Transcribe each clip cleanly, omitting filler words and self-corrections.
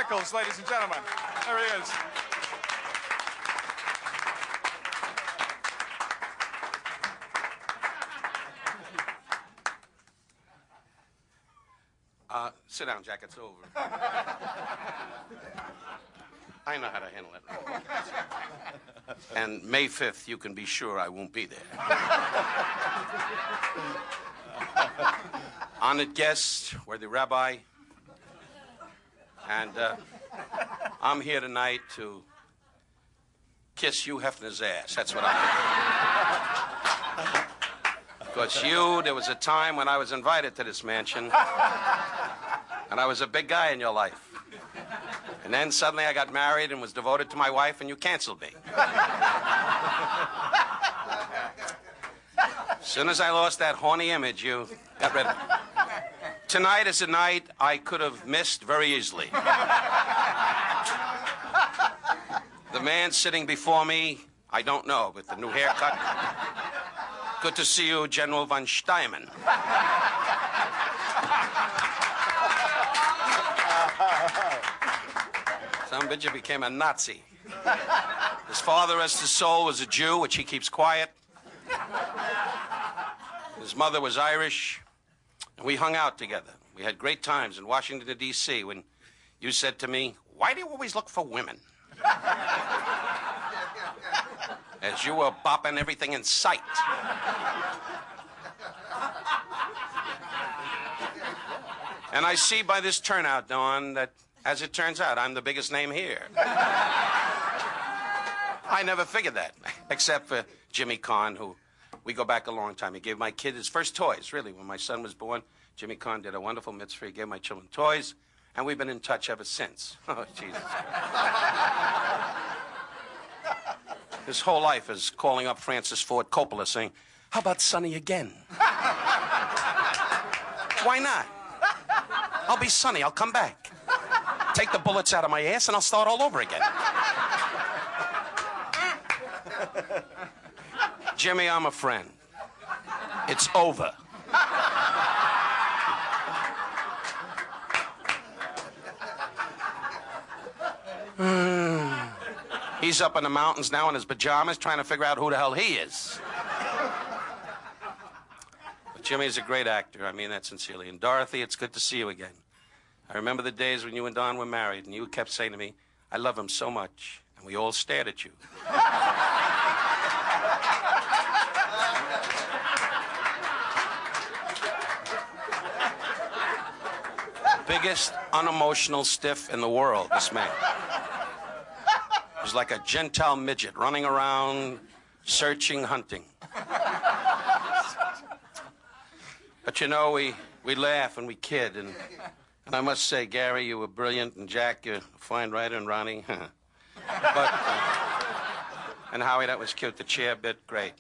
Rickles, ladies and gentlemen. There he is. Sit down, Jack. It's over. I know how to handle it. And May 5th, you can be sure I won't be there. Honored guests, worthy rabbi. And I'm here tonight to kiss Hugh Hefner's ass. That's what I'm Because there was a time when I was invited to this mansion, and I was a big guy in your life. And then suddenly I got married and was devoted to my wife, and you canceled me. As soon as I lost that horny image, you got rid of it. Tonight is a night I could have missed very easily. The man sitting before me, I don't know, with the new haircut. Good to see you, General von Steinman. Some bitch became a Nazi. His father, rest his soul, was a Jew, which he keeps quiet. His mother was Irish, and we hung out together. We had great times in Washington, D.C., when you said to me, "Why do you always look for women?" As you were bopping everything in sight. And I see by this turnout, Dawn, that, as it turns out, I'm the biggest name here. I never figured that, except for Jimmy Kahn, who we go back a long time. He gave my kid his first toys, really. When my son was born, Jimmy Kahn did a wonderful mitzvah. He gave my children toys, and we've been in touch ever since. Oh, Jesus. His whole life is calling up Francis Ford Coppola saying, "How about Sonny again?" Why not? I'll be Sonny. I'll come back. Take the bullets out of my ass, and I'll start all over again. Jimmy, I'm a friend. It's over. He's up in the mountains now in his pajamas trying to figure out who the hell he is. But Jimmy's a great actor. I mean that sincerely. And Dorothy, it's good to see you again. I remember the days when you and Don were married, and you kept saying to me, "I love him so much." And we all stared at you. Biggest unemotional stiff in the world, this man. He was like a Gentile midget running around, searching, hunting. But you know, we laugh and we kid, and I must say, Gary, you were brilliant, and Jack, you're a fine writer, and Ronnie, but, and Howie, that was cute. The chair bit, great.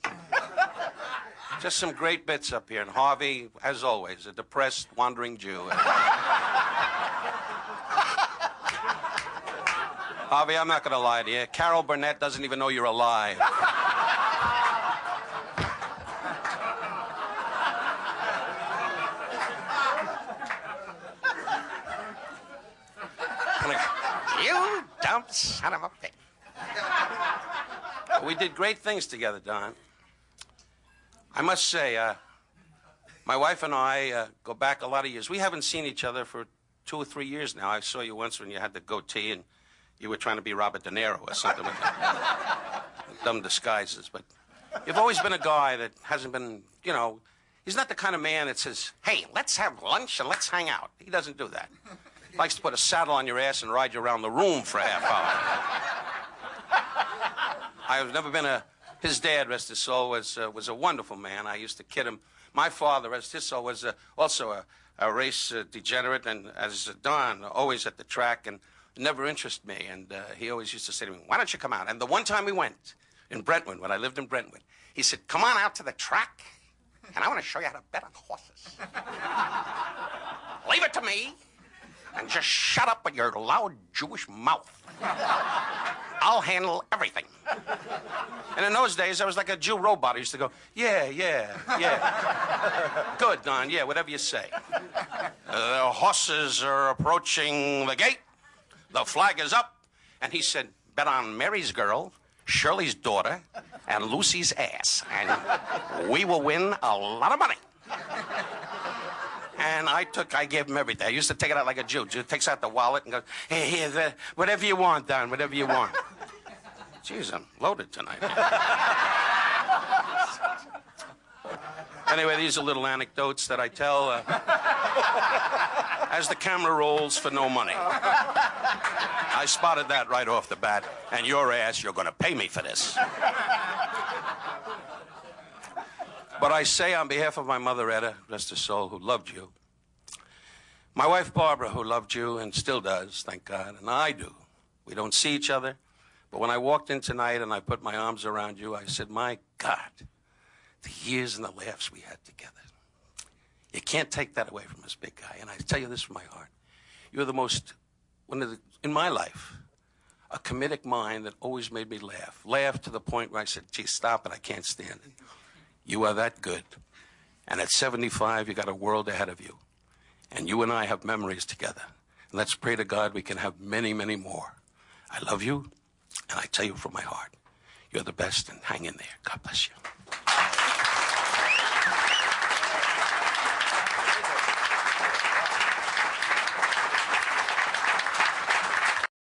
Just some great bits up here, and Harvey, as always, a depressed, wandering Jew. Harvey, I'm not going to lie to you. Carol Burnett doesn't even know you're alive. You dumb son of a pig. We did great things together, Don. I must say, my wife and I go back a lot of years. We haven't seen each other for 2 or 3 years now. I saw you once when you had the goatee and you were trying to be Robert De Niro or something with dumb disguises. But you've always been a guy that hasn't been, you know, he's not the kind of man that says, "Hey, let's have lunch and let's hang out." He doesn't do that. He likes to put a saddle on your ass and ride you around the room for a half hour. I've never been his dad, rest his soul, was a wonderful man. I used to kid him. My father, rest his soul, was also a race degenerate, and as Don, always at the track, and never interested me. And he always used to say to me, "Why don't you come out?" And the one time we went in Brentwood, when I lived in Brentwood, he said, "Come on out to the track, and I want to show you how to bet on horses. Leave it to me, and just shut up with your loud Jewish mouth. I'll handle everything." And in those days, I was like a Jew robot. I used to go, "Yeah, yeah, yeah." "Good, Don, yeah, whatever you say. The horses are approaching the gate. The flag is up. And he said, bet on Mary's girl, Shirley's daughter, and Lucy's ass. And we will win a lot of money. And I gave him everything. I used to take it out like a Jew. Jew takes out the wallet and goes, hey, here, whatever you want, Don, whatever you want. Jeez, I'm loaded tonight. Anyway, these are little anecdotes that I tell as the camera rolls for no money. I spotted that right off the bat, and your ass, you're going to pay me for this. But I say on behalf of my mother, Etta, rest her soul, who loved you, my wife, Barbara, who loved you and still does, thank God, and I do. We don't see each other, but when I walked in tonight and I put my arms around you, I said, my God, the years and the laughs we had together. You can't take that away from this big guy. And I tell you this from my heart. You're the most, in my life, a comedic mind that always made me laugh. Laugh to the point where I said, gee, stop it, I can't stand it. You are that good. And at 75, you got a world ahead of you. And you and I have memories together. And let's pray to God we can have many, many more. I love you, and I tell you from my heart, you're the best, and hang in there. God bless you.